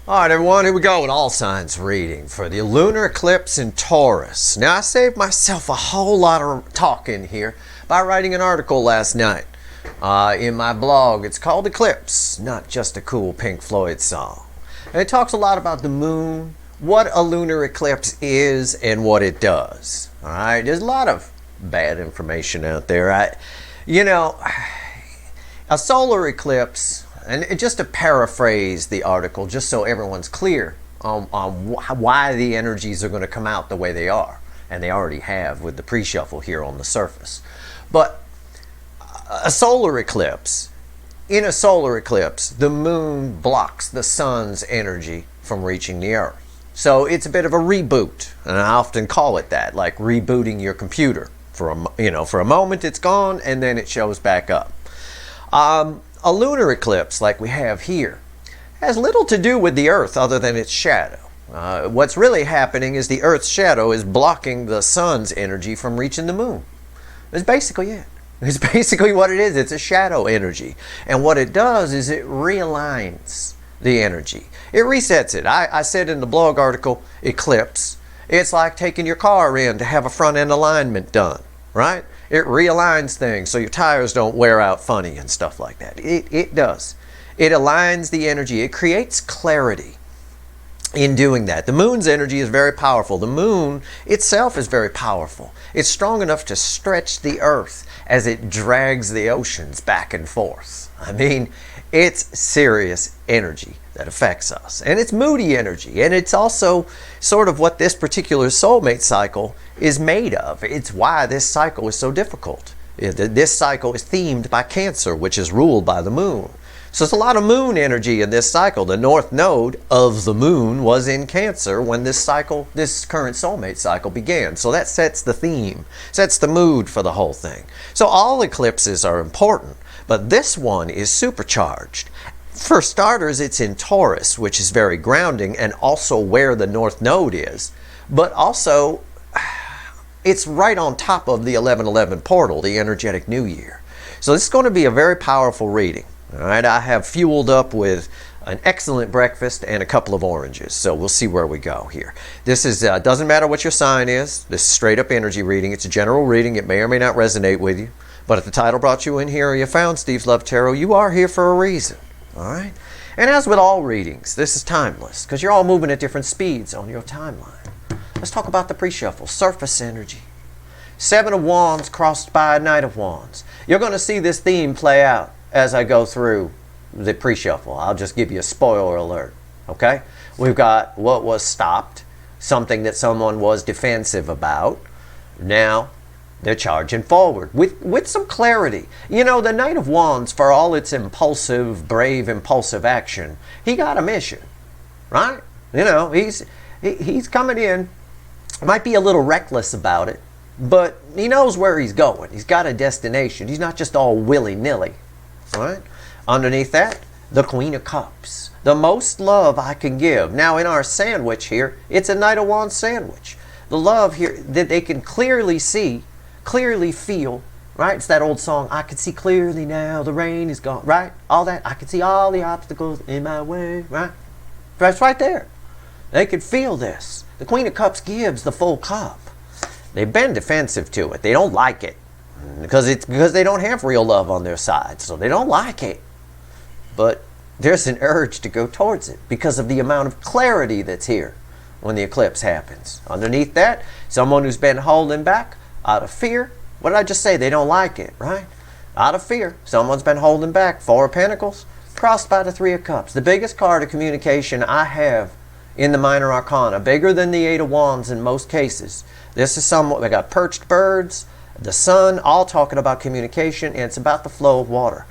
All right, everyone, here we go with all signs reading for the lunar eclipse in Taurus. Now, I saved myself a whole lot of talking here by writing an article last night in my blog. It's called Eclipse, not just a cool Pink Floyd song. And it talks a lot about the moon, what a lunar eclipse is, and what it does. All right, there's a lot of bad information out there. A solar eclipse. And just to paraphrase the article, just so everyone's clear on why the energies are going to come out the way they are, and they already have with the pre-shuffle here on the surface. But a solar eclipse, in a solar eclipse, the moon blocks the sun's energy from reaching the earth. So it's a bit of a reboot, and I often call it that, like rebooting your computer. For a moment it's gone, and then it shows back up. A lunar eclipse, like we have here, has little to do with the Earth other than its shadow. What's really happening is the Earth's shadow is blocking the sun's energy from reaching the moon. That's basically it. It's basically what it is. It's a shadow energy. And what it does is it realigns the energy. It resets it. I said in the blog article, Eclipse, it's like taking your car in to have a front end alignment done, right? It realigns things so your tires don't wear out funny and stuff like that. It does. It aligns the energy. It creates clarity in doing that. The moon's energy is very powerful. The moon itself is very powerful. It's strong enough to stretch the earth as it drags the oceans back and forth. I mean, it's serious energy that affects us. And it's moody energy. And it's also sort of what this particular soulmate cycle is made of. It's why this cycle is so difficult. This cycle is themed by Cancer, which is ruled by the moon. So there's a lot of moon energy in this cycle. The north node of the moon was in Cancer when this current soulmate cycle began. So that sets the theme, sets the mood for the whole thing. So all eclipses are important, but this one is supercharged. For starters, it's in Taurus, which is very grounding, and also where the north node is. But also, it's right on top of the 1111 portal, the energetic new year. So this is going to be a very powerful reading. All right, I have fueled up with an excellent breakfast and a couple of oranges. So we'll see where we go here. This is doesn't matter what your sign is. This is straight up energy reading. It's a general reading. It may or may not resonate with you. But if the title brought you in here or you found Steve's Love Tarot, you are here for a reason. All right? And as with all readings, this is timeless because you're all moving at different speeds on your timeline. Let's talk about the pre-shuffle. Surface energy. 7 of Wands crossed by a Knight of Wands. You're going to see this theme play out as I go through the pre-shuffle. I'll just give you a spoiler alert. Okay? We've got what was stopped, something that someone was defensive about. Now they're charging forward with some clarity. You know, the Knight of Wands, for all its brave, impulsive action, he got a mission, right? You know, he's coming in, might be a little reckless about it, but he knows where he's going. He's got a destination. He's not just all willy-nilly, right? Underneath that, the Queen of Cups. The most love I can give. Now, in our sandwich here, it's a Knight of Wands sandwich. The love here that they can clearly see, clearly feel, right? It's that old song, I can see clearly now, the rain is gone, right? All that, I can see all the obstacles in my way, right? That's right there. They can feel this. The Queen of Cups gives the full cup. They've been defensive to it. They don't like it because they don't have real love on their side, so they don't like it. But there's an urge to go towards it because of the amount of clarity that's here when the eclipse happens. Underneath that, someone who's been holding back out of fear. What did I just say? They don't like it, right? Out of fear. Someone's been holding back. 4 of Pentacles, crossed by the 3 of Cups. The biggest card of communication I have in the minor arcana, bigger than the 8 of Wands in most cases. This is someone, they got perched birds, the sun, all talking about communication, and it's about the flow of water.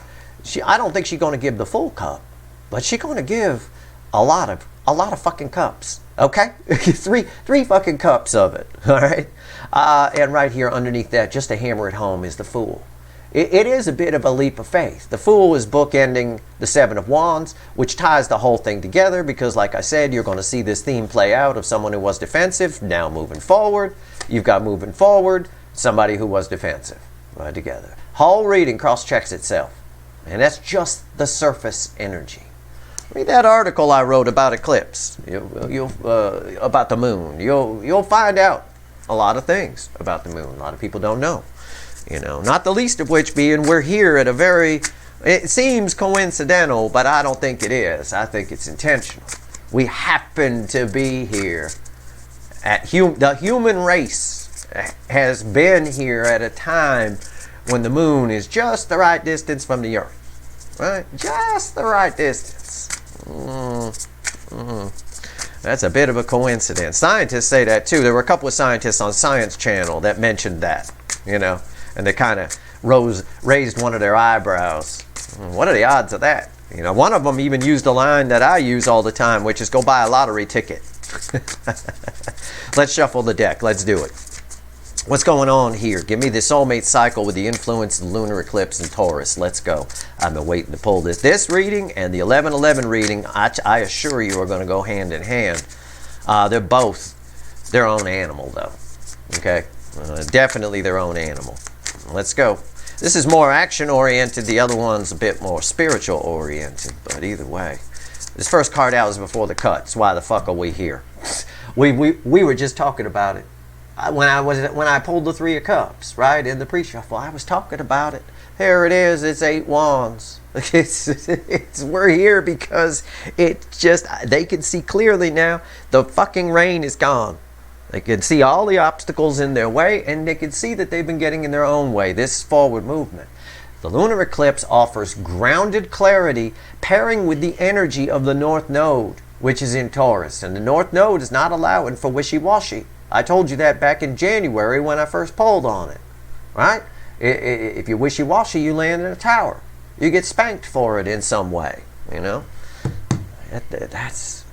I don't think she's going to give the full cup, but she's going to give a lot of fucking cups. Okay? three fucking cups of it. All right? And right here underneath that, just to hammer it home, is the Fool. It is a bit of a leap of faith. The Fool is bookending the 7 of Wands, which ties the whole thing together because, like I said, you're going to see this theme play out of someone who was defensive, now moving forward. You've got moving forward, somebody who was defensive, right together. Whole reading cross-checks itself. And that's just the surface energy. Read that article I wrote about eclipse. About the moon. You'll find out a lot of things about the moon. A lot of people don't know. Not the least of which being we're here at a very, it seems coincidental, but I don't think it is. I think it's intentional. We happen to be here at the human race has been here at a time when the moon is just the right distance from the earth. Right? Just the right distance. That's a bit of a coincidence. Scientists say that too. There were a couple of scientists on Science Channel that mentioned that, and they kind of raised one of their eyebrows. What are the odds of that? One of them even used a line that I use all the time, which is go buy a lottery ticket. Let's shuffle the deck. Let's do it. What's going on here? Give me the soulmate cycle with the influence of the lunar eclipse in Taurus. Let's go. I've been waiting to pull this. This reading and the 11-11 reading, I assure you, are going to go hand in hand. They're both their own animal, though. Okay? Definitely their own animal. Let's go. This is more action-oriented. The other one's a bit more spiritual-oriented. But either way. This first card out is before the cuts. Why the fuck are we here? We were just talking about it. When I pulled the Three of Cups, right, in the pre-shuffle, I was talking about it. There it is. It's 8 wands. We're here because they can see clearly now. The fucking rain is gone. They can see all the obstacles in their way, and they can see that they've been getting in their own way. This forward movement. The lunar eclipse offers grounded clarity pairing with the energy of the North Node, which is in Taurus. And the North Node is not allowing for wishy-washy. I told you that back in January when I first polled on it, right? If you're wishy-washy, you land in a tower. You get spanked for it in some way,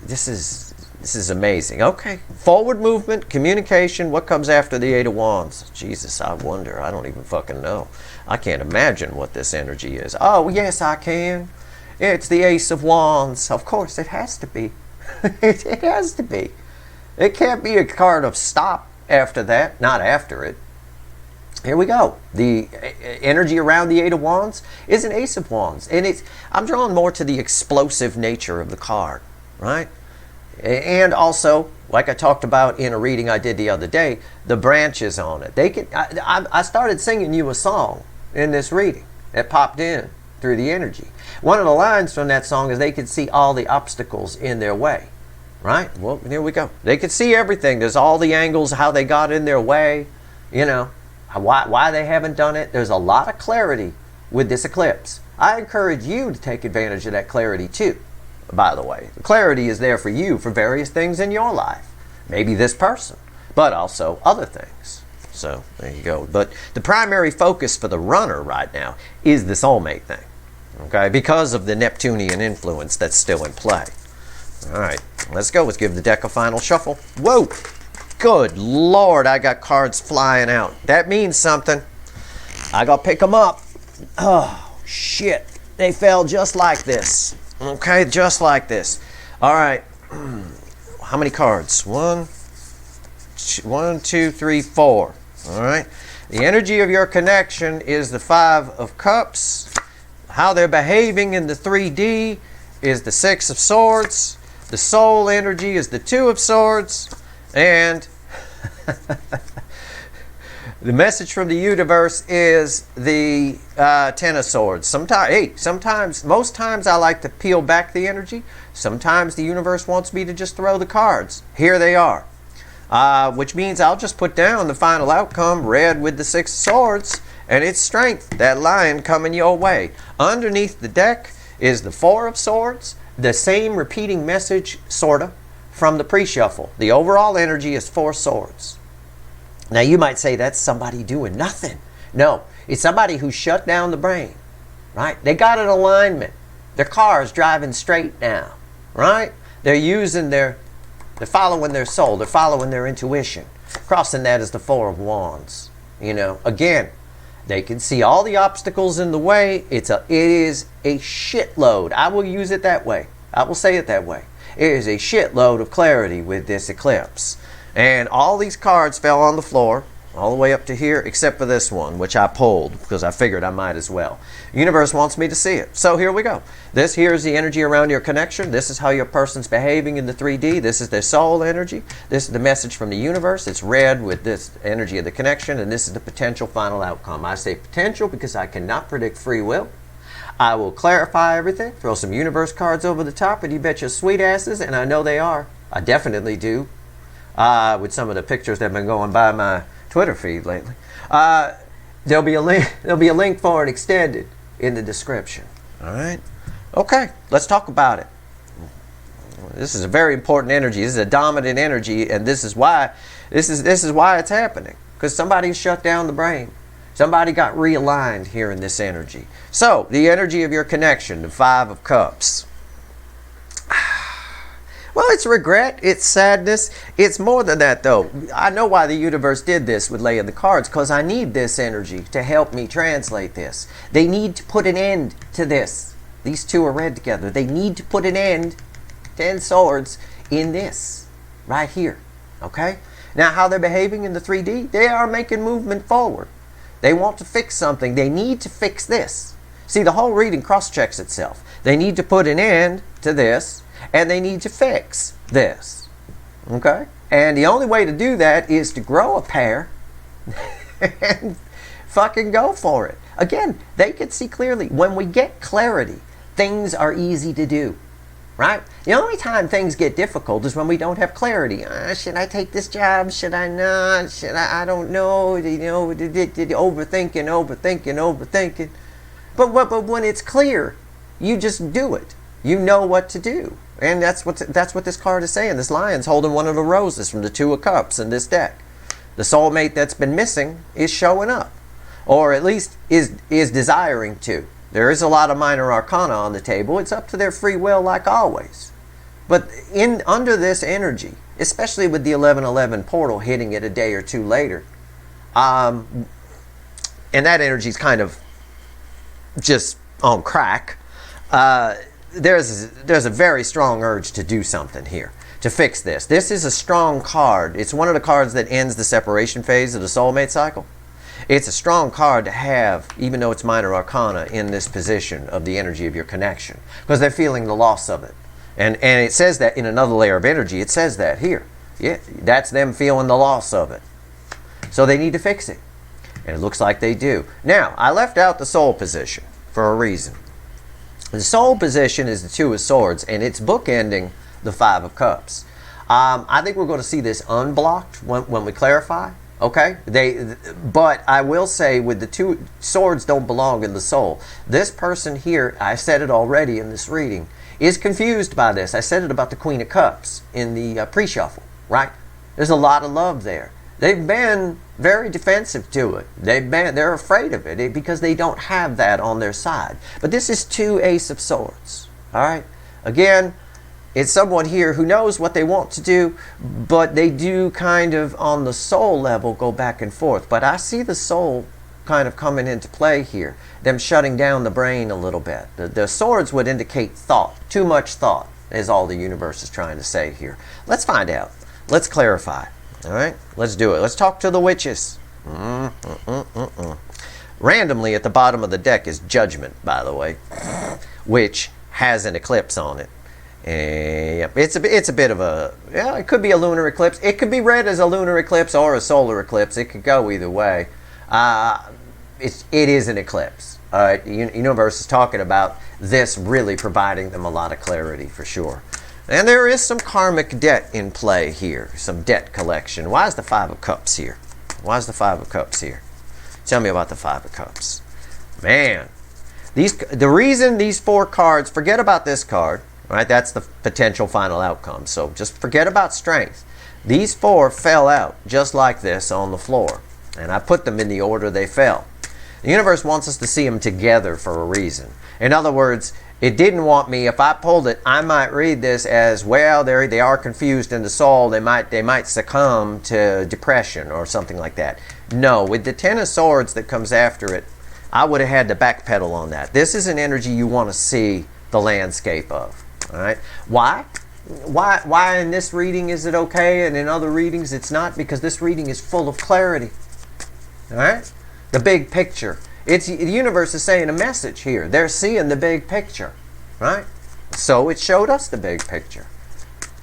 This is amazing. Okay, forward movement, communication. What comes after the 8 of Wands? Jesus, I wonder. I don't even fucking know. I can't imagine what this energy is. Oh, yes, I can. It's the Ace of Wands. Of course, it has to be. It has to be. It can't be a card of stop after that, not after it. Here we go. The energy around the 8 of Wands is an Ace of Wands. And I'm drawn more to the explosive nature of the card, right? And also, like I talked about in a reading I did the other day, the branches on it. I started singing you a song in this reading that popped in through the energy. One of the lines from that song is they could see all the obstacles in their way. Right? Well, here we go. They could see everything. There's all the angles, how they got in their way, why they haven't done it. There's a lot of clarity with this eclipse. I encourage you to take advantage of that clarity too, by the way. The clarity is there for you for various things in your life. Maybe this person, but also other things. So, there you go. But the primary focus for the runner right now is the soulmate thing, okay? Because of the Neptunian influence that's still in play. All right, let's go. Let's give the deck a final shuffle. Whoa! Good Lord, I got cards flying out. That means something. I got to pick them up. Oh, shit. They fell just like this. Okay, just like this. All right. How many cards? 1, 2, 3, 4. All right. The energy of your connection is the 5 of Cups. How they're behaving in the 3D is the 6 of Swords. The soul energy is the 2 of Swords, and the message from the universe is the 10 of Swords. Sometimes, most times I like to peel back the energy. Sometimes the universe wants me to just throw the cards. Here they are, which means I'll just put down the final outcome, red with the 6 of Swords, and its strength, that lion coming your way. Underneath the deck is the 4 of Swords. The same repeating message, sort of, from the pre-shuffle. The overall energy is 4 swords. Now you might say that's somebody doing nothing. No, it's somebody who shut down the brain, right? They got an alignment. Their car's driving straight now, right? They're following their soul. They're following their intuition. Crossing that is the 4 of Wands. Again, they can see all the obstacles in the way. It is a shitload. I will use it that way. I will say it that way. It is a shitload of clarity with this eclipse. And all these cards fell on the floor. all the way up to here, except for this one, which I pulled because I figured I might as well. The universe wants me to see it. So here we go. This here is the energy around your connection. This is how your person's behaving in the 3D. This is their soul energy. This is the message from the universe. It's red with this energy of the connection, and this is the potential final outcome. I say potential because I cannot predict free will. I will clarify everything, throw some universe cards over the top, and you bet your sweet asses, and I know they are. I definitely do. With some of the pictures that have been going by my Twitter feed lately. There'll be a link for it extended in the description. All right. Okay, let's talk about it. This is a very important energy. This is a dominant energy, and this is why it's happening. Because somebody shut down the brain. Somebody got realigned here in this energy. So, the energy of your connection, the 5 of Cups. Well, it's regret, it's sadness, it's more than that though. I know why the universe did this with laying the cards, because I need this energy to help me translate this. They need to put an end to this. These two are read together. They need to put an end, 10 swords, in this, right here, okay? Now, how they're behaving in the 3D, they are making movement forward. They want to fix something. They need to fix this. See, the whole reading cross-checks itself. They need to put an end to this, and they need to fix this, okay? And the only way to do that is to grow a pair and fucking go for it. Again, they can see clearly. When we get clarity, things are easy to do, right? The only time things get difficult is when we don't have clarity. Should I take this job? Should I not? Should I don't know. You know, overthinking. But when it's clear, you just do it. You know what to do. And that's what this card is saying. This lion's holding one of the roses from the 2 of Cups in this deck. The soulmate that's been missing is showing up. Or at least is desiring to. There is a lot of minor arcana on the table. It's up to their free will like always. But under this energy, especially with the 1111 portal hitting it a day or two later, and that energy's kind of just on crack, there's a very strong urge to do something here, to fix this. This is a strong card. It's one of the cards that ends the separation phase of the soulmate cycle. It's a strong card to have, even though it's minor arcana, in this position of the energy of your connection, because they're feeling the loss of it. And it says that in another layer of energy. It says that here. Yeah, that's them feeling the loss of it. So they need to fix it. And it looks like they do. Now, I left out the soul position for a reason. The soul position is the 2 of Swords, and it's bookending the 5 of Cups. I think we're going to see this unblocked when we clarify. Okay? But I will say, with the 2 swords don't belong in the soul. This person here, I said it already in this reading, is confused by this. I said it about the Queen of Cups in the pre-shuffle, right? There's a lot of love there. They've been very defensive to it. They're afraid of it because they don't have that on their side. But this is 2 Ace of Swords, all right? Again, it's someone here who knows what they want to do, but they do kind of, on the soul level, go back and forth. But I see the soul kind of coming into play here, them shutting down the brain a little bit. The swords would indicate thought. Too much thought is all the universe is trying to say here. Let's find out. Let's clarify. All right? Let's do it. Let's talk to the witches. Randomly at the bottom of the deck is Judgment, by the way, which has an eclipse on it. And it's a bit of a, yeah, it could be a lunar eclipse. It could be read as a lunar eclipse or a solar eclipse. It could go either way. It is an eclipse. Universe is talking about this really providing them a lot of clarity for sure. And there is some karmic debt in play here, some debt collection. Why is the 5 of Cups here? Why is the 5 of Cups here? Tell me about the 5 of Cups. Man, the reason these 4 cards, forget about this card, right? That's the potential final outcome. So just forget about strength. These 4 fell out just like this on the floor. And I put them in the order they fell. The universe wants us to see them together for a reason. In other words, it didn't want me, if I pulled it, I might read this as, well, they are confused in the soul. They might succumb to depression or something like that. No, with the 10 of Swords that comes after it, I would have had to backpedal on that. This is an energy you want to see the landscape of. All right? Why? Why in this reading is it okay and in other readings it's not? Because this reading is full of clarity. All right? The big picture. The universe is saying a message here. They're seeing the big picture, right? So it showed us the big picture.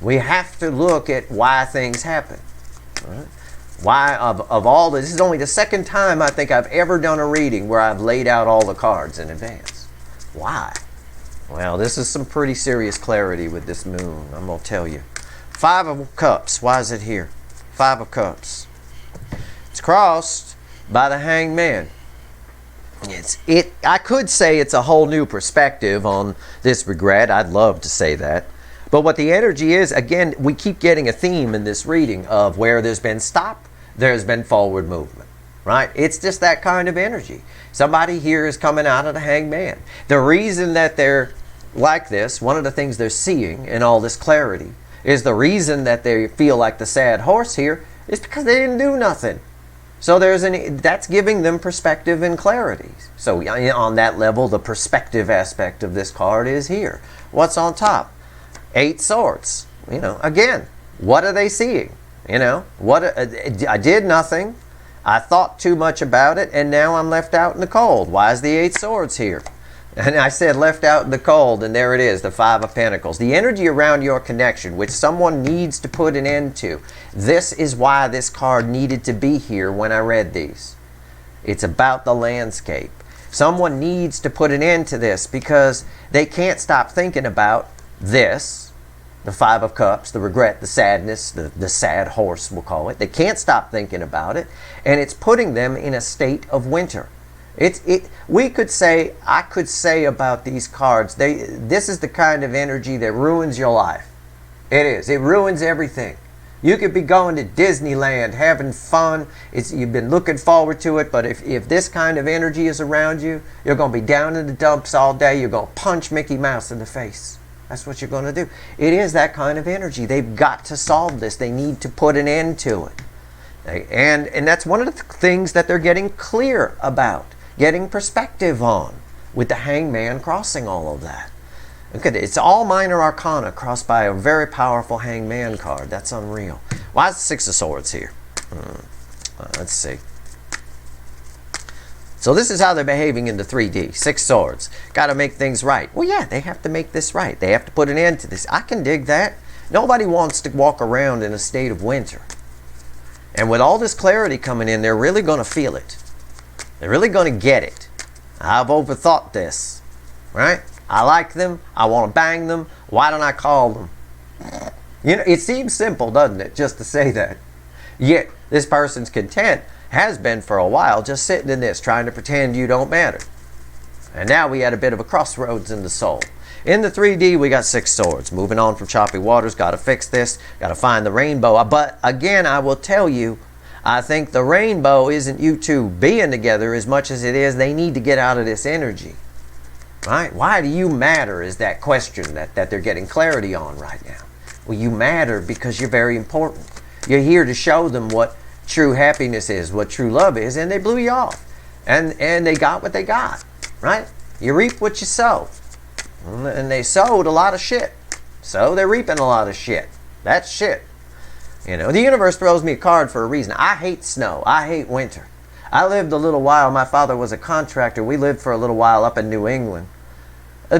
We have to look at why things happen. Right? Why of all this is only the second time I think I've ever done a reading where I've laid out all the cards in advance. Why? Well, this is some pretty serious clarity with this moon, I'm going to tell you. 5 of Cups. Why is it here? 5 of Cups. It's crossed by the Hanged Man. I could say it's a whole new perspective on this regret. I'd love to say that. But what the energy is, again, we keep getting a theme in this reading of where there's been stop, there's been forward movement, right? It's just that kind of energy. Somebody here is coming out of the Hanged Man. The reason that they're like this, one of the things they're seeing in all this clarity, is the reason that they feel like the sad horse here is because they didn't do nothing. So that's giving them perspective and clarity. So on that level, the perspective aspect of this card is here. What's on top? 8 Swords. Again, what are they seeing? I did nothing. I thought too much about it, and now I'm left out in the cold. Why is the 8 Swords here? And I said left out in the cold, and there it is, the 5 of Pentacles. The energy around your connection, which someone needs to put an end to. This is why this card needed to be here when I read these. It's about the landscape. Someone needs to put an end to this because they can't stop thinking about this, the 5 of Cups, the regret, the sadness, the sad horse, we'll call it. They can't stop thinking about it, and it's putting them in a state of winter. I could say about these cards, this is the kind of energy that ruins your life. It is. It ruins everything. You could be going to Disneyland, having fun. You've been looking forward to it, but if this kind of energy is around you, you're going to be down in the dumps all day. You're going to punch Mickey Mouse in the face. That's what you're going to do. It is that kind of energy. They've got to solve this. They need to put an end to it. And that's one of the things that they're getting clear about. Getting perspective on with the Hanged Man crossing all of that. Okay, it's all minor arcana crossed by a very powerful Hanged Man card. That's unreal. Why is the 6 of Swords here? Let's see. So this is how they're behaving in the 3D. 6 Swords. Got to make things right. Well, yeah, they have to make this right. They have to put an end to this. I can dig that. Nobody wants to walk around in a state of winter. And with all this clarity coming in, they're really going to feel it. They're really going to get it. I've overthought this, right? I like them. I want to bang them. Why don't I call them? It seems simple, doesn't it, just to say that. Yet, this person's content has been for a while just sitting in this, trying to pretend you don't matter. And now we had a bit of a crossroads in the soul. In the 3D, we got 6 Swords. Moving on from choppy waters. Got to fix this. Got to find the rainbow. But again, I will tell you, I think the rainbow isn't you two being together as much as it is they need to get out of this energy. Right? Why do you matter is that question that they're getting clarity on right now. Well, you matter because you're very important. You're here to show them what true happiness is, what true love is, and they blew you off. And they got what they got. Right? You reap what you sow. And they sowed a lot of shit. So they're reaping a lot of shit. That's shit. The universe throws me a card for a reason. I hate snow. I hate winter. I lived a little while. My father was a contractor. We lived for a little while up in New England.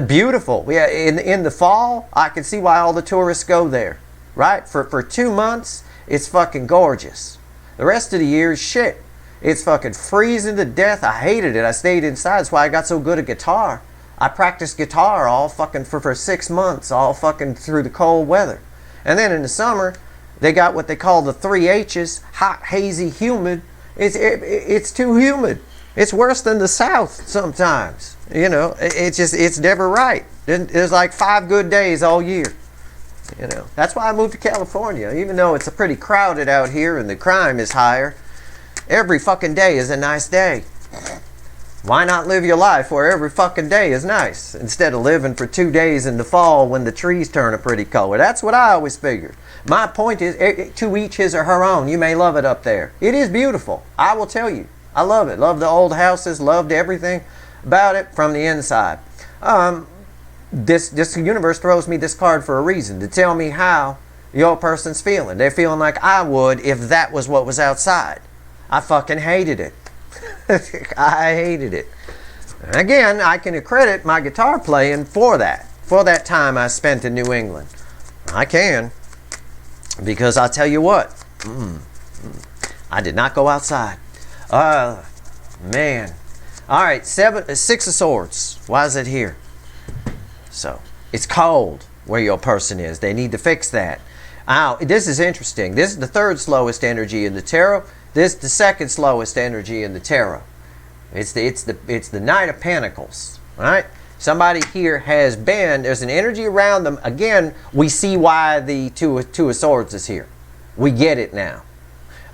Beautiful. Yeah, in the fall, I can see why all the tourists go there. Right? For 2 months, it's fucking gorgeous. The rest of the year is shit. It's fucking freezing to death. I hated it. I stayed inside. That's why I got so good at guitar. I practiced guitar all fucking for 6 months, all fucking through the cold weather. And then in the summer, they got what they call the 3 H's, hot, hazy, humid. It's too humid. It's worse than the South sometimes. It's never right. There's like 5 good days all year. That's why I moved to California. Even though it's pretty crowded out here and the crime is higher, every fucking day is a nice day. Why not live your life where every fucking day is nice instead of living for 2 days in the fall when the trees turn a pretty color? That's what I always figured. My point is, to each his or her own. You may love it up there. It is beautiful. I will tell you. I love it. Love the old houses. Loved everything about it from the inside. This universe throws me this card for a reason. To tell me how your person's feeling. They're feeling like I would if that was what was outside. I fucking hated it. I hated it. Again, I can accredit my guitar playing for that time I spent in New England. I can, because I'll tell you what, I did not go outside. Man. All right, 6 of Swords. Why is it here? So, it's cold where your person is. They need to fix that. This is interesting. This is the third slowest energy in the tarot. This is the second slowest energy in the tarot. It's the Knight of Pentacles, right? Somebody here there's an energy around them. Again, we see why the two of Swords is here. We get it now.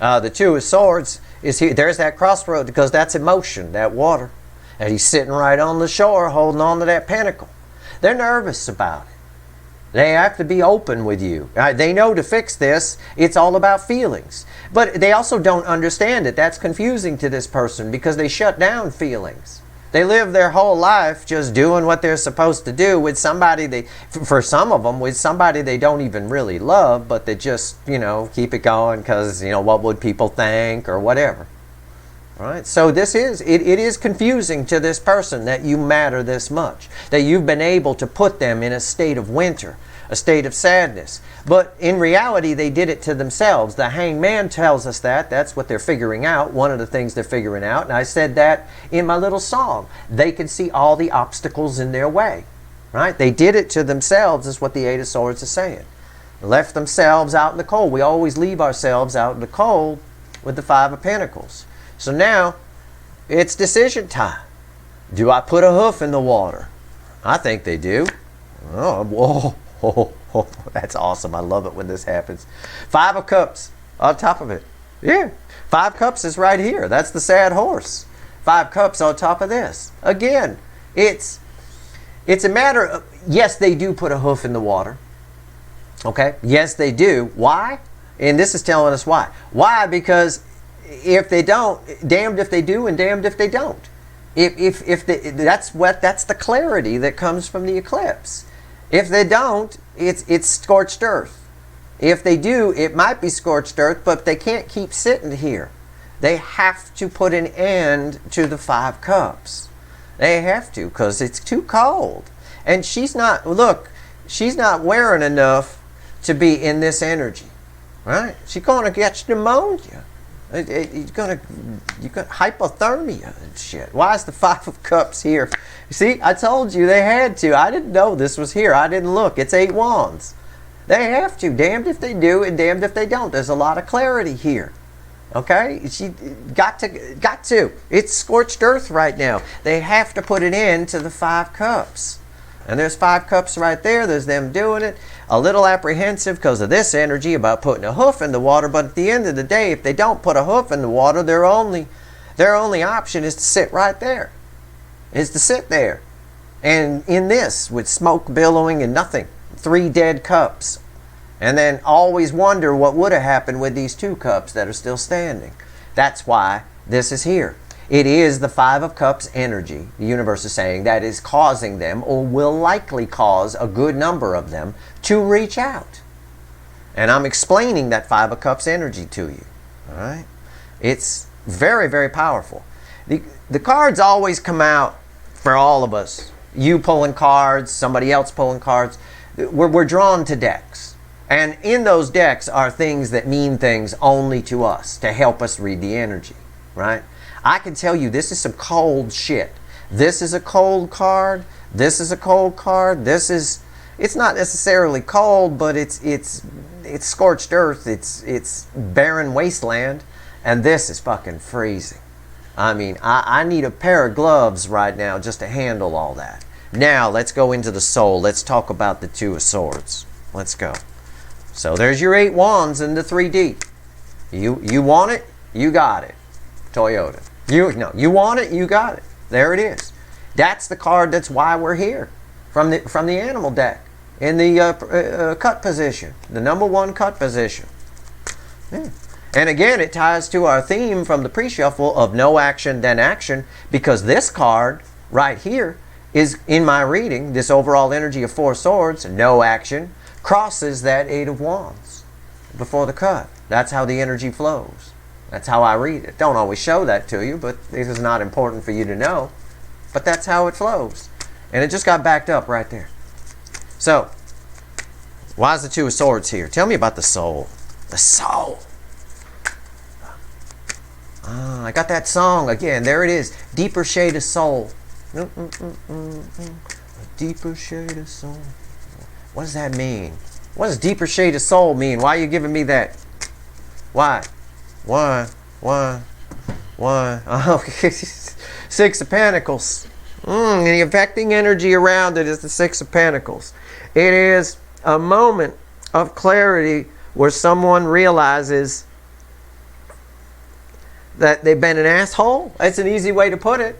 The Two of Swords is here. There's that crossroad, because that's emotion, that water. And he's sitting right on the shore holding on to that pentacle. They're nervous about it. They have to be open with you. They know to fix this, it's all about feelings. But they also don't understand it. That's confusing to this person, because they shut down feelings. They live their whole life just doing what they're supposed to do with somebody for some of them, with somebody they don't even really love, but they just, keep it going because, what would people think or whatever. Right? So it is confusing to this person that you matter this much, that you've been able to put them in a state of winter, a state of sadness. But in reality, they did it to themselves. The Hanged Man tells us that. That's what they're figuring out, one of the things they're figuring out. And I said that in my little song. They can see all the obstacles in their way. Right? They did it to themselves, is what the Eight of Swords is saying. Left themselves out in the cold. We always leave ourselves out in the cold with the Five of Pentacles. So now, it's decision time. Do I put a hoof in the water? I think they do. Oh, whoa. Oh, that's awesome. I love it when this happens. 5 of Cups on top of it. Yeah. 5 Cups is right here. That's the sad horse. 5 Cups on top of this. Again, it's a matter of, yes, they do put a hoof in the water. Okay? Yes, they do. Why? And this is telling us why. Why? Because if they don't, damned if they do and damned if they don't. That's the clarity that comes from the eclipse. If they don't, it's scorched earth. If they do, it might be scorched earth, but they can't keep sitting here. They have to put an end to the 5 Cups. They have to, because it's too cold. And she's not wearing enough to be in this energy. Right? She's going to get pneumonia. You're gonna hypothermia and shit. Why is the 5 of Cups here? See, I told you they had to. I didn't know this was here. I didn't look. It's 8 Wands. They have to. Damned if they do and damned if they don't. There's a lot of clarity here. Okay? She got to. It's scorched earth right now. They have to put an end to the 5 Cups. And there's 5 Cups right there. There's them doing it. A little apprehensive because of this energy about putting a hoof in the water. But at the end of the day, if they don't put a hoof in the water, their only option is to sit right there. Is to sit there. And in this, with smoke billowing and nothing. 3 dead cups. And then always wonder what would have happened with these 2 cups that are still standing. That's why this is here. It is the 5 of Cups energy, the universe is saying, that is causing them, or will likely cause a good number of them, to reach out. And I'm explaining that 5 of Cups energy to you. All right? It's very, very powerful. The cards always come out for all of us. You pulling cards, somebody else pulling cards. We're drawn to decks. And in those decks are things that mean things only to us, to help us read the energy. Right? I can tell you this is some cold shit. This is a cold card. This is a cold card. It's not necessarily cold, but it's scorched earth. It's barren wasteland. And this is fucking freezing. I mean, I need a pair of gloves right now just to handle all that. Now, let's go into the soul. Let's talk about the 2 of Swords. Let's go. So there's your 8 Wands in the 3D. You want it? You got it. Toyota. You want it, you got it. There it is. That's the card. That's why we're here, from the animal deck, in the cut position, the number 1 cut position. Yeah. And again, it ties to our theme from the pre-shuffle of no action then action, because this card right here is in my reading. This overall energy of 4 swords, no action, crosses that 8 of Wands before the cut. That's how the energy flows. That's how I read it. Don't always show that to you, but this is not important for you to know. But that's how it flows. And it just got backed up right there. So, why is the Two of Swords here? Tell me about the soul. The soul. I got that song again. There it is. Deeper shade of soul. A deeper shade of soul. What does that mean? What does deeper shade of soul mean? Why are you giving me that? Why? Why? Oh, Six of Pentacles. And the affecting energy around it is the Six of Pentacles. It is a moment of clarity where someone realizes that they've been an asshole. That's an easy way to put it,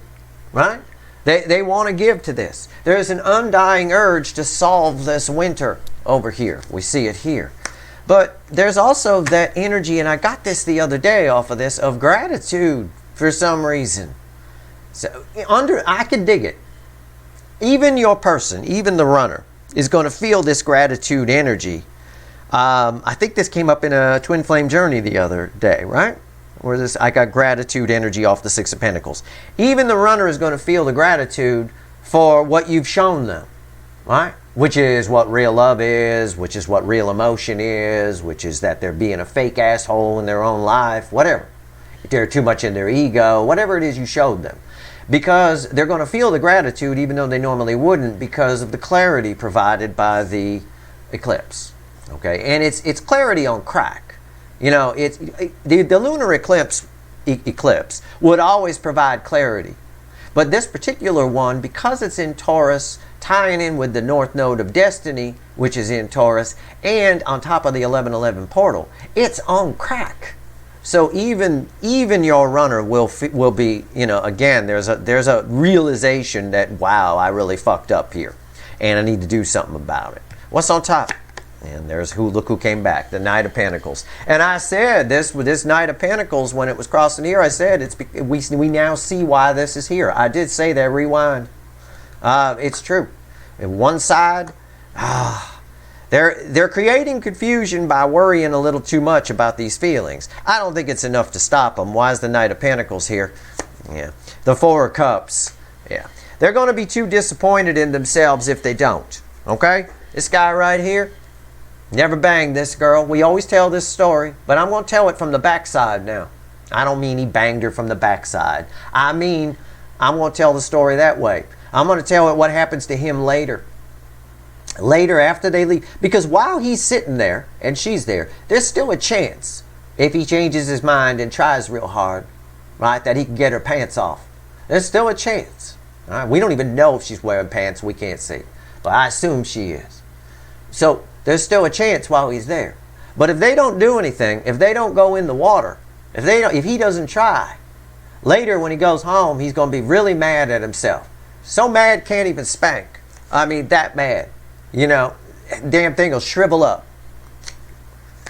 right? They want to give to this. There's an undying urge to solve this winter over here. We see it here. But there's also that energy, and I got this the other day off of this, of gratitude for some reason. So I can dig it. Even your person, even the runner, is going to feel this gratitude energy. I think this came up in a Twin Flame Journey the other day, right? Where I got gratitude energy off the Six of Pentacles. Even the runner is going to feel the gratitude for what you've shown them, right? Which is what real love is, which is what real emotion is, which is that they're being a fake asshole in their own life, whatever. If they're too much in their ego, whatever it is you showed them. Because they're going to feel the gratitude even though they normally wouldn't, because of the clarity provided by the eclipse. Okay, and it's clarity on crack. You know, it's the lunar eclipse would always provide clarity. But this particular one, because it's in Taurus, tying in with the North Node of Destiny, which is in Taurus, and on top of the 1111 portal, it's on crack. So even your runner will be, you know, again, there's a realization that, wow, I really fucked up here, and I need to do something about it. What's on top? And look who came back, the Knight of Pentacles. And I said with this Knight of Pentacles, when it was crossing here, I said we now see why this is here. I did say that, rewind. It's true. And one side, they're creating confusion by worrying a little too much about these feelings. I don't think it's enough to stop them. Why is the Knight of Pentacles here? Yeah, the Four of Cups. Yeah, they're going to be too disappointed in themselves if they don't. Okay, this guy right here. Never banged this girl. We always tell this story, but I'm going to tell it from the backside now. I don't mean he banged her from the backside. I mean, I'm going to tell the story that way. I'm going to tell it what happens to him later. Later, after they leave. Because while he's sitting there and she's there, there's still a chance, if he changes his mind and tries real hard, right, that he can get her pants off. There's still a chance. All right? We don't even know if she's wearing pants. We can't see. But I assume she is. So there's still a chance while he's there. But if they don't do anything, if they don't go in the water, if he doesn't try, later when he goes home, he's going to be really mad at himself. So mad, can't even spank. I mean, that mad. You know, damn thing will shrivel up.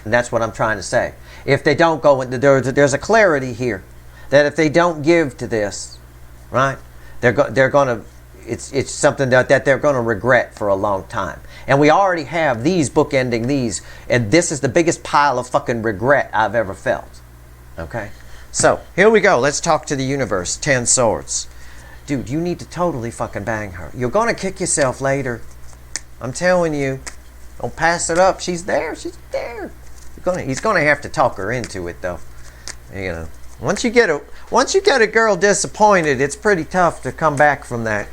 And that's what I'm trying to say. If they don't go, there's a clarity here that if they don't give to this, right, they're going to, it's something that they're going to regret for a long time. And we already have these bookending these, and this is the biggest pile of fucking regret I've ever felt. Okay? So, here we go. Let's talk to the universe. 10 Swords. Dude, you need to totally fucking bang her. You're going to kick yourself later. I'm telling you. Don't pass it up. She's there. She's there. He's going to have to talk her into it, though. You know. Once you get a girl disappointed, it's pretty tough to come back from that.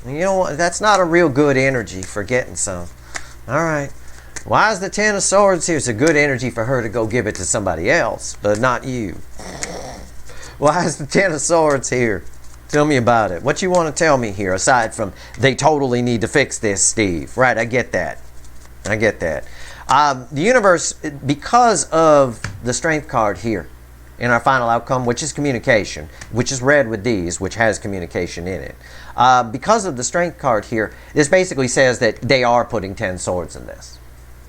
You know what? That's not a real good energy for getting some. All right. Why is the Ten of Swords here? It's a good energy for her to go give it to somebody else, but not you. Why is the Ten of Swords here? Tell me about it. What you want to tell me here, aside from they totally need to fix this, Steve? Right, I get that. I get that. The universe, because of the Strength card here in our final outcome, which is communication, which is read with these, which has communication in it. Because of the Strength card here, this basically says that they are putting 10 swords in this.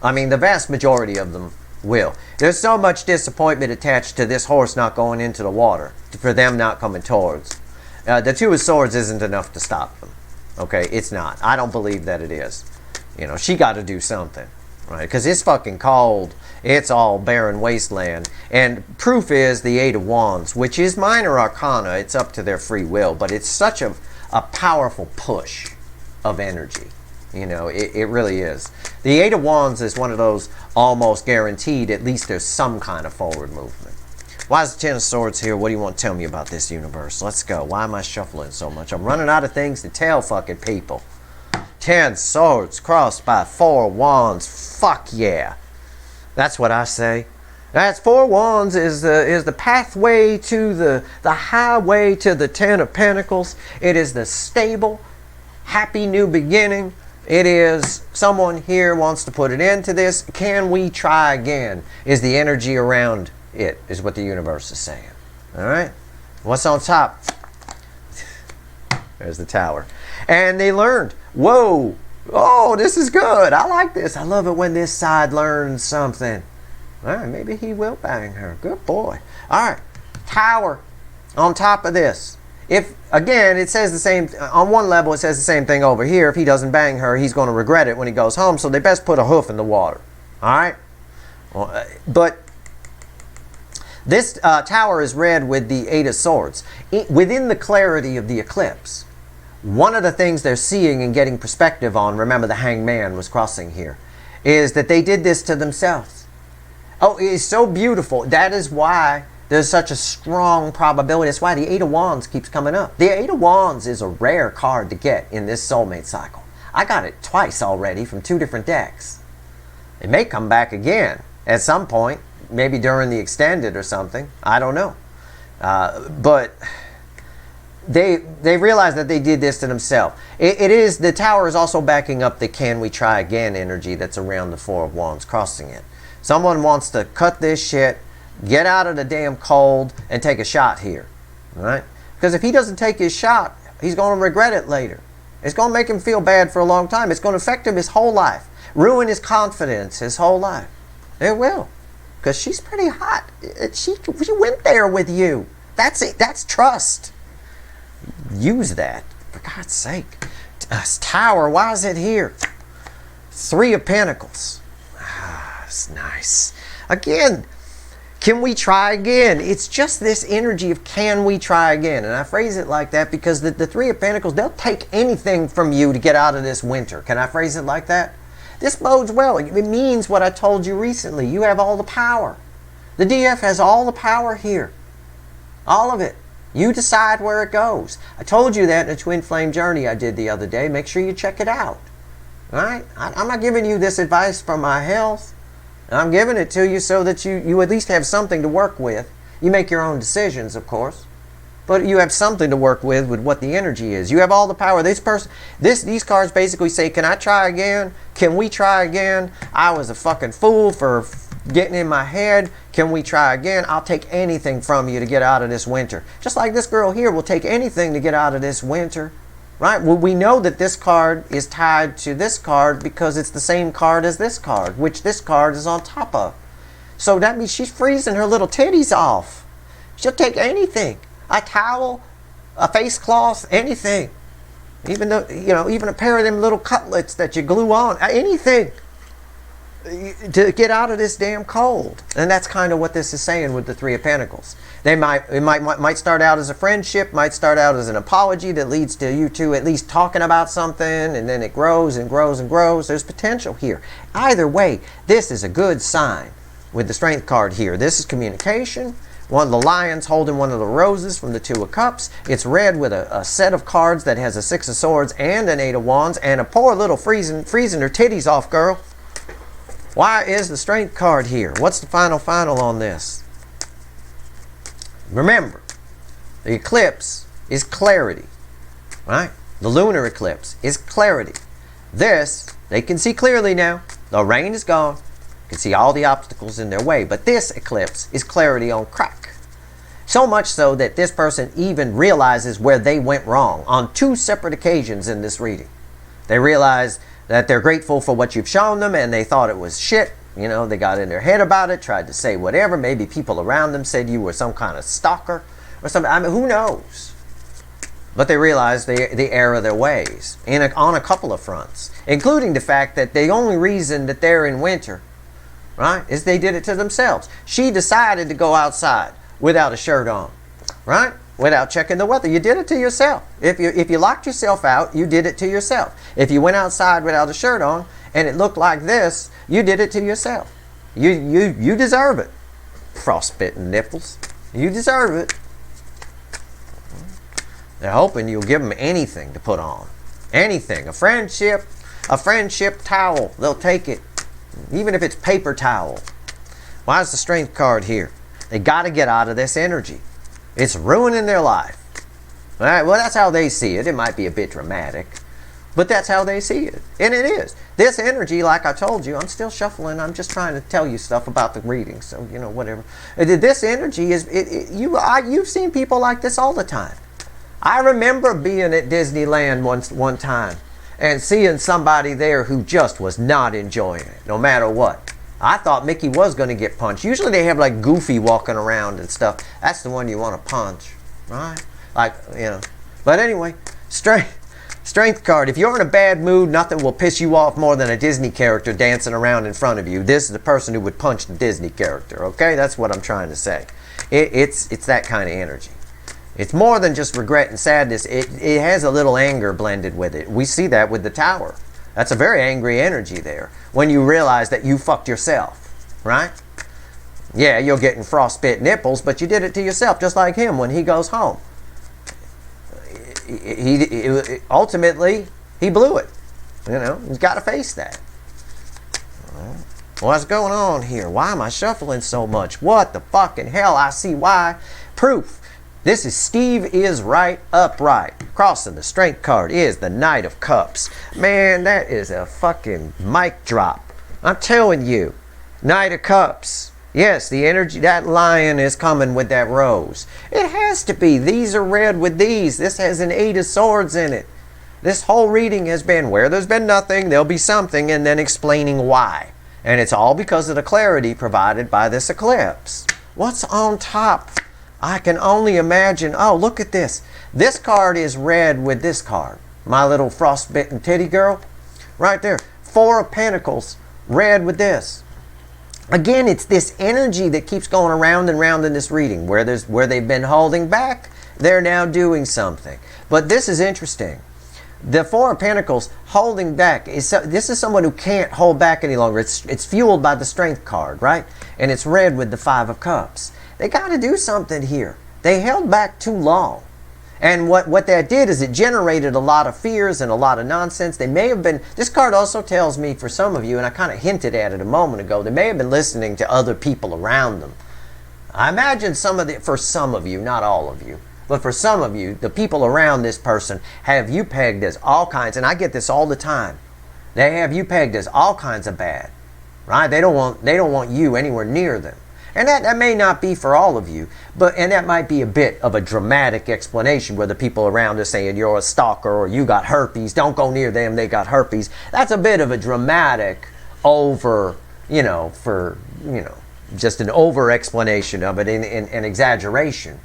I mean, the vast majority of them will. There's so much disappointment attached to this horse not going into the water, for them not coming towards. The Two of Swords isn't enough to stop them. Okay, it's not. I don't believe that it is. You know, she got to do something, right? Because it's fucking cold. it's all barren wasteland. And proof is the Eight of Wands, which is minor arcana. It's up to their free will, but it's such a powerful push of energy. You know, it really is. The Eight of Wands is one of those almost guaranteed, at least there's some kind of forward movement. Why is the Ten of Swords here? What do you want to tell me about this universe? Let's go. Why am I shuffling so much? I'm running out of things to tell fucking people. 10 swords crossed by 4 wands. Fuck yeah. That's what I say. That's 4 wands is the pathway to the highway to the 10 of Pentacles. It is the stable, happy new beginning. It is someone here wants to put it into this. Can we try again? Is the energy around it, is what the universe is saying. All right? What's on top? There's the Tower. And they learned. Whoa. Oh, this is good. I like this. I love it when this side learns something. All right, maybe he will bang her. Good boy. All right. Tower on top of this. If, again, it says the same, on one level it says the same thing over here. If he doesn't bang her, he's going to regret it when he goes home. So they best put a hoof in the water. All right? Well, but this Tower is read with the Eight of Swords. Within the clarity of the eclipse, one of the things they're seeing and getting perspective on, remember the Hanged Man was crossing here, is that they did this to themselves. Oh, it's so beautiful. That is why there's such a strong probability. That's why the Eight of Wands keeps coming up. The Eight of Wands is a rare card to get in this soulmate cycle. I got it twice already from 2 different decks. It may come back again at some point, maybe during the extended or something. I don't know. But they realize that they did this to themselves. It is, the Tower is also backing up the can we try again energy that's around the 4 of Wands crossing it. Someone wants to cut this shit, get out of the damn cold, and take a shot here. All right? Because if he doesn't take his shot, he's going to regret it later. It's going to make him feel bad for a long time. It's going to affect him his whole life. Ruin his confidence his whole life. It will. Because she's pretty hot. She went there with you. That's it. That's trust. Use that. For God's sake. Tower, why is it here? 3 of Pentacles. Ah, it's nice. Again, can we try again? It's just this energy of can we try again? And I phrase it like that because the 3 of Pentacles, they'll take anything from you to get out of this winter. Can I phrase it like that? This bodes well. It means what I told you recently. You have all the power. The DF has all the power here. All of it. You decide where it goes. I told you that in a twin flame journey I did the other day. Make sure you check it out. All right? I'm not giving you this advice for my health. I'm giving it to you so that you at least have something to work with. You make your own decisions, of course. But you have something to work with what the energy is. You have all the power. These cards basically say, can I try again? Can we try again? I was a fucking fool for getting in my head. Can we try again? I'll take anything from you to get out of this winter. Just like this girl here will take anything to get out of this winter. Right? Well, we know that this card is tied to this card because it's the same card as this card, which this card is on top of. So that means she's freezing her little titties off. She'll take anything. A towel, a face cloth, anything. Even though, even a pair of them little cutlets that you glue on, anything to get out of this damn cold. And that's kind of what this is saying with the 3 of Pentacles. It might start out as a friendship, might start out as an apology that leads to you two at least talking about something, and then it grows and grows and grows. There's potential here. Either way, this is a good sign with the Strength card here. This is communication. One of the lions holding one of the roses from the 2 of Cups. It's read with a set of cards that has a 6 of Swords and an 8 of Wands and a poor little freezing her titties off girl. Why is the Strength card here? What's the final on this? Remember, the eclipse is clarity, right? The lunar eclipse is clarity. This, they can see clearly now. The rain is gone. You can see all the obstacles in their way. But this eclipse is clarity on crack. So much so that this person even realizes where they went wrong on 2 separate occasions in this reading. They realize that they're grateful for what you've shown them and they thought it was shit. They got in their head about it, tried to say whatever. Maybe people around them said you were some kind of stalker or something. I mean, who knows? But they realized the error of their ways on a couple of fronts, including the fact that the only reason that they're in winter, right? Is they did it to themselves. She decided to go outside without a shirt on, right? Without checking the weather. You did it to yourself. If you locked yourself out, you did it to yourself. If you went outside without a shirt on and it looked like this, you did it to yourself. You deserve it. Frostbitten nipples. You deserve it. They're hoping you'll give them anything to put on. Anything. A friendship towel. They'll take it. Even if it's paper towel. Why is the strength card here? They got to get out of this energy. It's ruining their life. All right, well, that's how they see it. It might be a bit dramatic, but that's how they see it. And it is. This energy, like I told you, I'm still shuffling. I'm just trying to tell you stuff about the reading. So, whatever. This energy is, you've seen people like this all the time. I remember being at Disneyland one time and seeing somebody there who just was not enjoying it, no matter what. I thought Mickey was going to get punched. Usually they have like Goofy walking around and stuff. That's the one you want to punch, right? Like, But anyway, strength card. If you're in a bad mood, nothing will piss you off more than a Disney character dancing around in front of you. This is the person who would punch the Disney character, okay? That's what I'm trying to say. It's that kind of energy. It's more than just regret and sadness. It has a little anger blended with it. We see that with the Tower. That's a very angry energy there when you realize that you fucked yourself, right? Yeah, you're getting frostbit nipples, but you did it to yourself, just like him when he goes home. Ultimately, he blew it. He's got to face that. What's going on here? Why am I shuffling so much? What the fucking hell? I see why. Proof. This is Steve is right upright. Crossing the strength card is the Knight of Cups. Man, that is a fucking mic drop. I'm telling you. Knight of Cups. Yes, the energy, that lion is coming with that rose. It has to be. These are red with these. This has an 8 of swords in it. This whole reading has been where there's been nothing, there'll be something, and then explaining why. And it's all because of the clarity provided by this eclipse. What's on top? I can only imagine. Oh, look at this. This card is red with this card. My little frostbitten titty girl. Right there. 4 of Pentacles. Red with this. Again, it's this energy that keeps going around and round in this reading. Where they've been holding back, they're now doing something. But this is interesting. The 4 of Pentacles holding back. This is someone who can't hold back any longer. It's fueled by the Strength card, right? And it's red with the 5 of Cups. They got to do something here. They held back too long. And what that did is it generated a lot of fears and a lot of nonsense. They may have been, this card also tells me for some of you, and I kind of hinted at it a moment ago, they may have been listening to other people around them. I imagine for some of you, not all of you, but for some of you, the people around this person have you pegged as all kinds, and I get this all the time. They have you pegged as all kinds of bad, right? They don't want you anywhere near them. And that may not be for all of you, and that might be a bit of a dramatic explanation where the people around are saying you're a stalker or you got herpes, don't go near them, they got herpes. That's a bit of a dramatic just an over explanation of it, an exaggeration.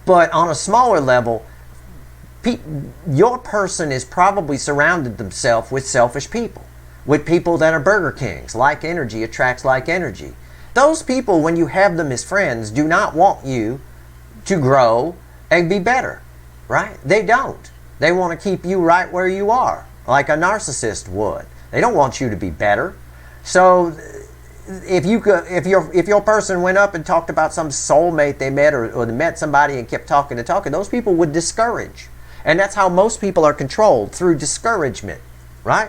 But on a smaller level, your person is probably surrounded themselves with selfish people, with people that are Burger Kings. Like energy attracts like energy. Those people, when you have them as friends, do not want you to grow and be better, right? They don't. They want to keep you right where you are, like a narcissist would. They don't want you to be better. So if your person went up and talked about some soulmate they met or they met somebody and kept talking, those people would discourage. And that's how most people are controlled, through discouragement, right?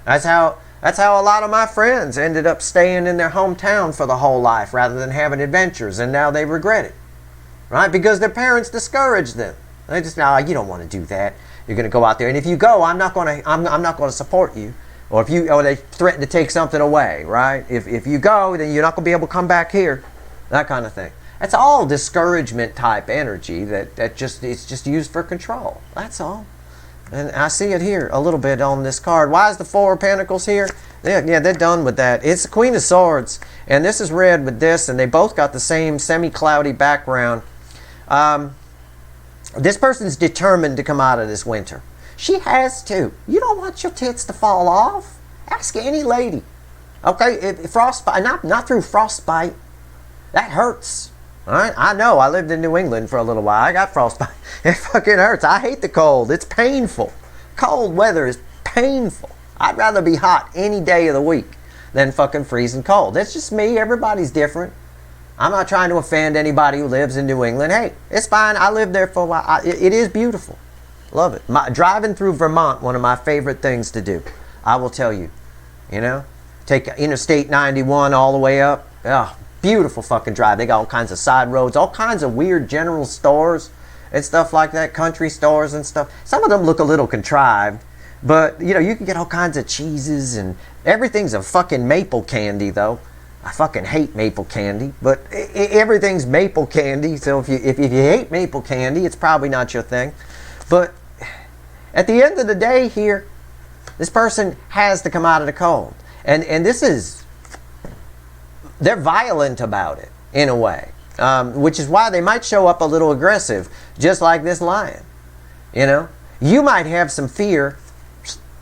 That's how a lot of my friends ended up staying in their hometown for the whole life rather than having adventures, and now they regret it, right? Because their parents discouraged them. They just, no, you don't want to do that. You're going to go out there, and if you go, I'm not going to support you, or they threaten to take something away, right? If you go, then you're not going to be able to come back here, that kind of thing. That's all discouragement type energy it's just used for control. That's all. And I see it here a little bit on this card. Why is the 4 of Pentacles here? Yeah, they're done with that. It's the Queen of Swords. And this is red with this. And they both got the same semi-cloudy background. This person's determined to come out of this winter. She has to. You don't want your tits to fall off. Ask any lady. Okay, frostbite, not through frostbite. That hurts. All right, I know. I lived in New England for a little while. I got frostbite. It fucking hurts. I hate the cold. It's painful. Cold weather is painful. I'd rather be hot any day of the week than fucking freezing cold. That's just me. Everybody's different. I'm not trying to offend anybody who lives in New England. Hey, it's fine. I lived there for a while. It is beautiful. Love it. Driving through Vermont, one of my favorite things to do. I will tell you. You know, take Interstate 91 all the way up. Oh, beautiful fucking drive. They got all kinds of side roads, all kinds of weird general stores and stuff like that, country stores and stuff. Some of them look a little contrived, but you know, you can get all kinds of cheeses and everything's a fucking maple candy though. I fucking hate maple candy, but everything's maple candy. So if you hate maple candy, it's probably not your thing. But at the end of the day here, this person has to come out of the cold. And this is, they're violent about it in a way, which is why they might show up a little aggressive, just like this lion. You know, you might have some fear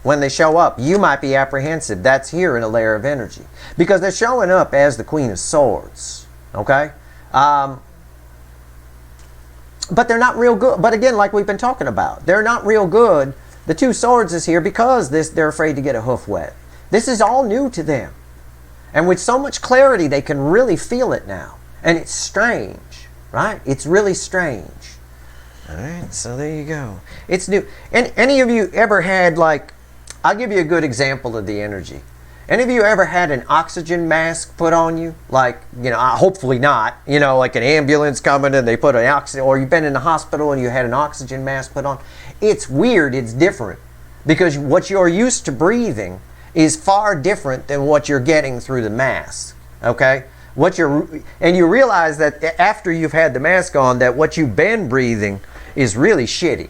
when they show up. You might be apprehensive. That's here in a layer of energy because they're showing up as the Queen of Swords. Okay, but they're not real good. But again, like we've been talking about, they're not real good. The Two Swords is here because they're afraid to get a hoof wet. This is all new to them. And with so much clarity, they can really feel it now. And it's strange, right? It's really strange. All right, so there you go. It's new. And any of you ever had, like, I'll give you a good example of the energy. Any of you ever had an oxygen mask put on you? Like, you know, hopefully not. You know, like an ambulance coming and they put an oxygen, or you've been in the hospital and you had an oxygen mask put on. It's weird, it's different. Because what you're used to breathing is far different than what you're getting through the mask. Okay? And you realize that after you've had the mask on, that what you've been breathing is really shitty.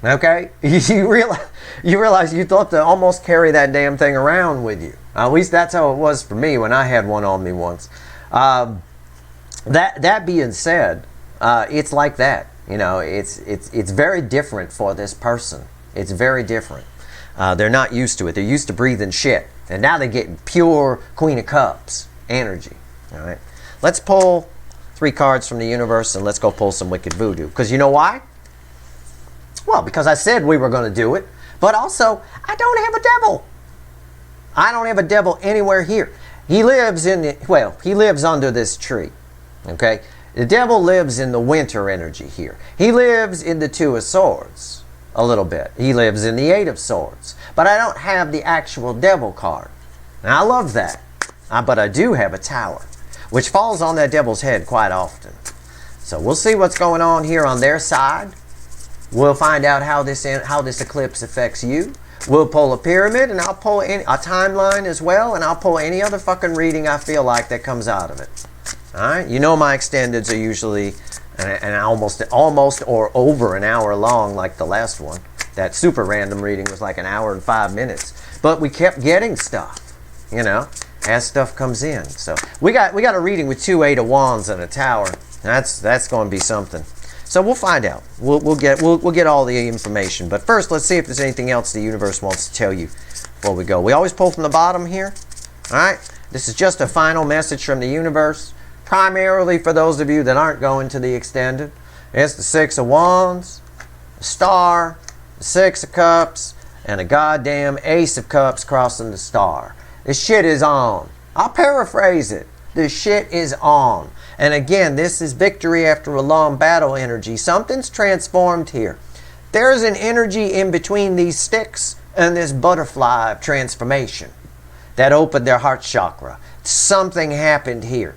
Okay? You realize you thought to almost carry that damn thing around with you. At least that's how it was for me when I had one on me once. That being said, it's like that. You know, it's very different for this person. It's very different. They're not used to it. They're used to breathing shit. And now they're getting pure Queen of Cups energy. All right. Let's pull 3 cards from the universe and let's go pull some Wicked Voodoo. Because you know why? Well, because I said we were going to do it. But also, I don't have a devil. I don't have a devil anywhere here. He lives he lives under this tree. Okay? The devil lives in the winter energy here. He lives in the Two of Swords a little bit. He lives in the Eight of Swords. But I don't have the actual devil card. And I love that. But I do have a tower, which falls on that devil's head quite often. So we'll see what's going on here on their side. We'll find out how this eclipse affects you. We'll pull a pyramid, and I'll pull a timeline as well, and I'll pull any other fucking reading I feel like that comes out of it. All right? You know my extendeds are usually almost or over an hour long, like the last one. That super random reading was like an hour and 5 minutes. But we kept getting stuff, you know, as stuff comes in. So we got a reading with 2 Eight of Wands and a tower. That's going to be something. So we'll find out. We'll get all the information. But first, let's see if there's anything else the universe wants to tell you before we go. We always pull from the bottom here. All right. This is just a final message from the universe, primarily for those of you that aren't going to the extended. It's the 6 of Wands, a star, the 6 of Cups, and a goddamn Ace of Cups crossing the star. This shit is on. I'll paraphrase it. This shit is on. And again, this is victory after a long battle energy. Something's transformed here. There's an energy in between these sticks and this butterfly of transformation that opened their heart chakra. Something happened here.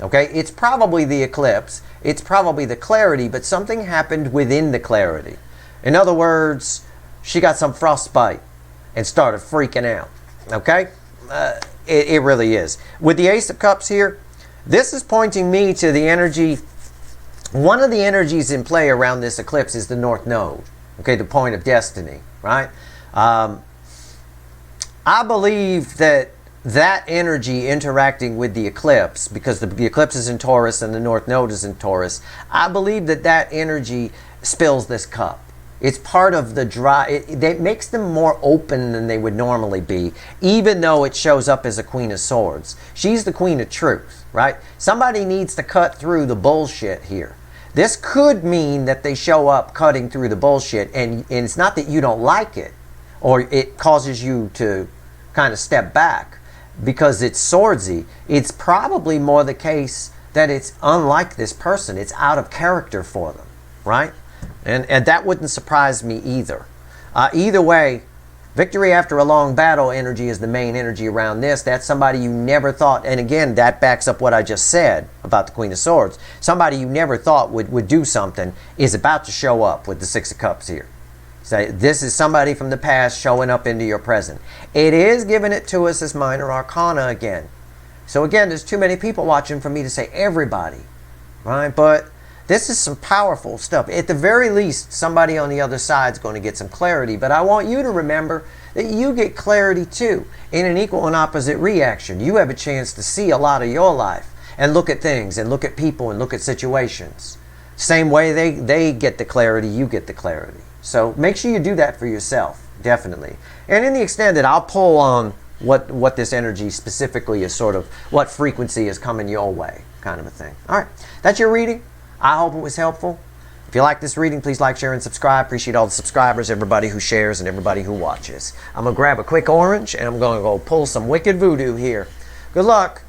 Okay? It's probably the eclipse. It's probably the clarity, but something happened within the clarity. In other words, she got some frostbite and started freaking out. Okay? It really is. With the Ace of Cups here, this is pointing me to the energy. One of the energies in play around this eclipse is the North Node. Okay, the point of destiny, right? I believe that energy interacting with the eclipse, because the eclipse is in Taurus and the North Node is in Taurus, I believe that energy spills this cup. It's part of the drive. It makes them more open than they would normally be, even though it shows up as a Queen of Swords. She's the Queen of Truth, right? Somebody needs to cut through the bullshit here. This could mean that they show up cutting through the bullshit, and it's not that you don't like it, or it causes you to kind of step back because it's swordsy. It's probably more the case that it's unlike this person. It's out of character for them, right? And that wouldn't surprise me either. Either way, victory after a long battle energy is the main energy around this. That's somebody you never thought, and again, that backs up what I just said about the Queen of Swords. Somebody you never thought would do something is about to show up with the Six of Cups here. So this is somebody from the past showing up into your present. It is giving it to us as minor arcana again. So again, there's too many people watching for me to say everybody, right? But this is some powerful stuff. At the very least, somebody on the other side is going to get some clarity. But I want you to remember that you get clarity too, in an equal and opposite reaction. You have a chance to see a lot of your life and look at things and look at people and look at situations. Same way they get the clarity, you get the clarity. So make sure you do that for yourself, definitely. And in the extended, I'll pull on what this energy specifically is, sort of what frequency is coming your way, kind of a thing. All right, that's your reading. I hope it was helpful. If you like this reading, please like, share, and subscribe. Appreciate all the subscribers, everybody who shares, and everybody who watches. I'm going to grab a quick orange, and I'm going to go pull some wicked voodoo here. Good luck.